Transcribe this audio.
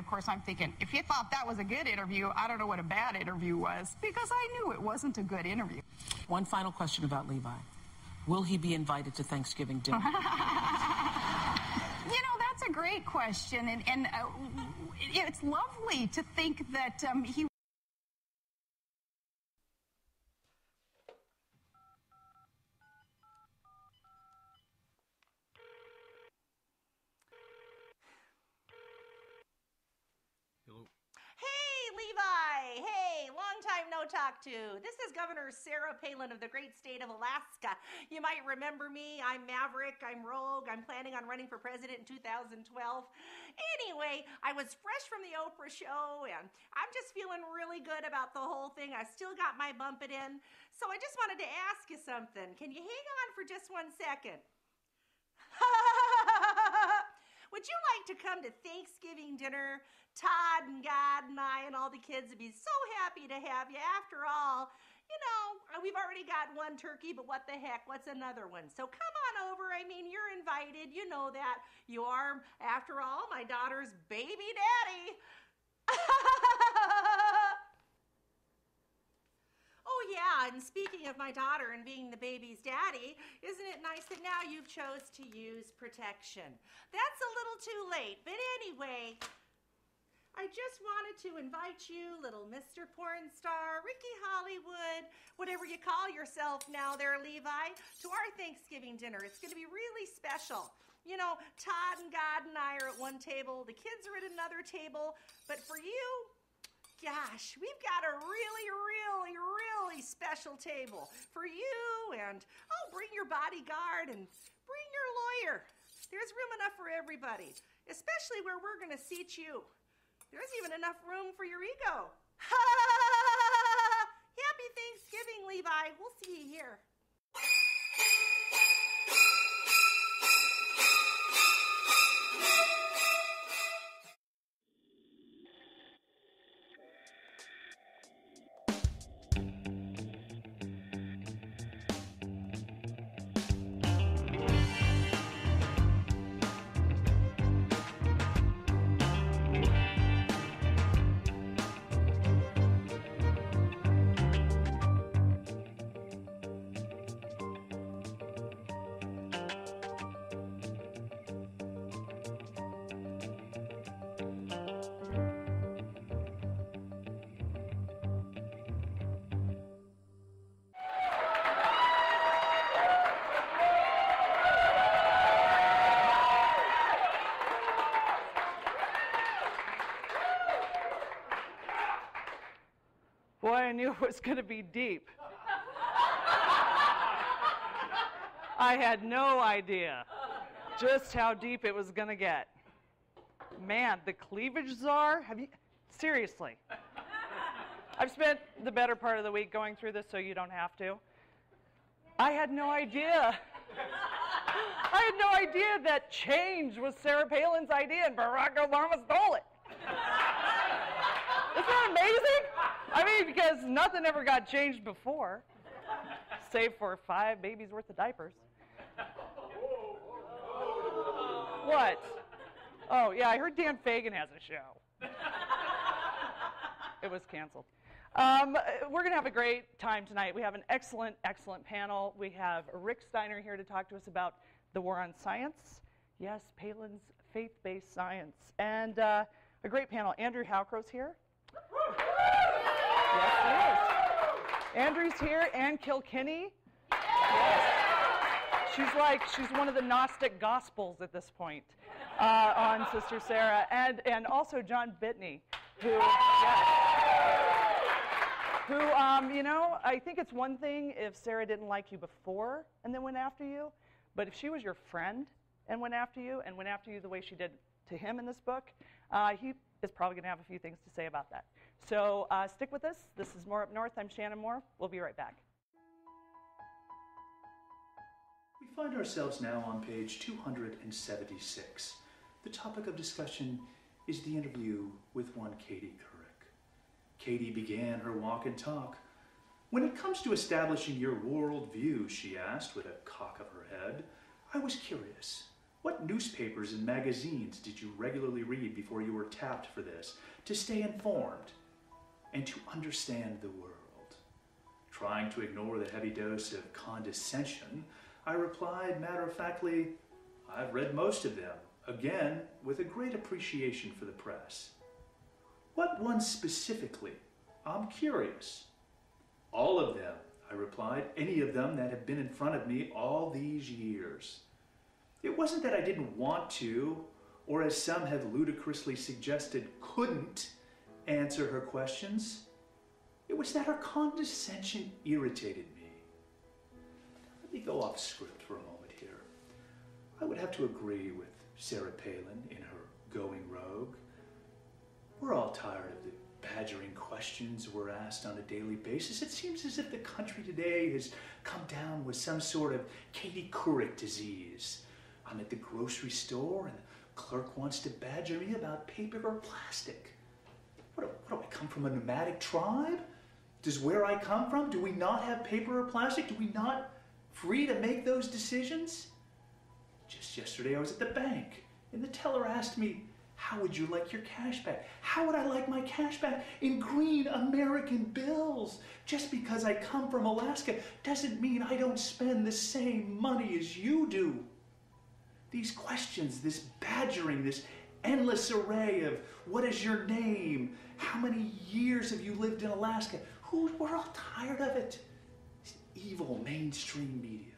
of course, I'm thinking, if you thought that was a good interview, I don't know what a bad interview was, because I knew it wasn't a good interview. One final question about Levi. Will he be invited to Thanksgiving dinner? You know, that's a great question, and it's lovely to think that he... Talk to. This is Governor Sarah Palin of the great state of Alaska. You might remember me. I'm Maverick. I'm Rogue. I'm planning on running for president in 2012. Anyway, I was fresh from the Oprah show, and I'm just feeling really good about the whole thing. I still got my bump it in. So I just wanted to ask you something. Can you hang on for just 1 second? Would you like to come to Thanksgiving dinner? Todd and God and I and all the kids would be so happy to have you. After all, you know, we've already got one turkey, but what the heck, what's another one? So come on over. I mean, you're invited. You know that. You are, after all, my daughter's baby daddy. Oh, yeah, and speaking of my daughter and being the baby's daddy, isn't it nice that now you've chose to use protection? That's a little too late, but anyway... I just wanted to invite you, little Mr. Porn Star, Ricky Hollywood, whatever you call yourself now there, Levi, to our Thanksgiving dinner. It's going to be really special. You know, Todd and God and I are at one table. The kids are at another table. But for you, gosh, we've got a really, really, really special table for you. And, oh, bring your bodyguard and bring your lawyer. There's room enough for everybody, especially where we're going to seat you. There's even enough room for your ego. Happy Thanksgiving, Levi. We'll see you here. Boy, I knew it was going to be deep. I had no idea just how deep it was going to get. Man, the cleavage czar? Seriously. I've spent the better part of the week going through this so you don't have to. I had no idea. I had no idea that change was Sarah Palin's idea and Barack Obama stole it. Isn't that amazing? I mean, because nothing ever got changed before, save for 5 babies worth of diapers. What? Oh, yeah, I heard Dan Fagan has a show. It was canceled. We're going to have a great time tonight. We have an excellent, excellent panel. We have Rick Steiner here to talk to us about the war on science. Yes, Palin's faith-based science. And a great panel. Andrew Howcro's here. Yes, he is. Andrew's here. Ann Kilkenny. Yes. She's one of the Gnostic Gospels at this point on Sister Sarah. And also John Bittney, who, you know, I think it's one thing if Sarah didn't like you before and then went after you, but if she was your friend and went after you the way she did to him in this book, he is probably going to have a few things to say about that. So stick with us. This is More Up North. I'm Shannon Moore. We'll be right back. We find ourselves now on page 276. The topic of discussion is the interview with one Katie Couric. Katie began her walk and talk. When it comes to establishing your world view, she asked with a cock of her head, I was curious. What newspapers and magazines did you regularly read before you were tapped for this, to stay informed and to understand the world? Trying to ignore the heavy dose of condescension, I replied matter-of-factly, I've read most of them, again, with a great appreciation for the press. What ones specifically? I'm curious. All of them, I replied, any of them that have been in front of me all these years. It wasn't that I didn't want to, or as some have ludicrously suggested, couldn't answer her questions. It was that her condescension irritated me. Let me go off script for a moment here. I would have to agree with Sarah Palin in her going rogue. We're all tired of the badgering questions we're asked on a daily basis. It seems as if the country today has come down with some sort of Katie Couric disease. I'm at the grocery store and the clerk wants to badger me about paper or plastic. What do I come from, a nomadic tribe? Does where I come from, do we not have paper or plastic? Do we not free to make those decisions? Just yesterday I was at the bank and the teller asked me, how would you like your cash back? How would I like my cash back? In green American bills. Just because I come from Alaska doesn't mean I don't spend the same money as you do. These questions, this badgering, this endless array of what is your name? How many years have you lived in Alaska? We're all tired of it. This evil mainstream media.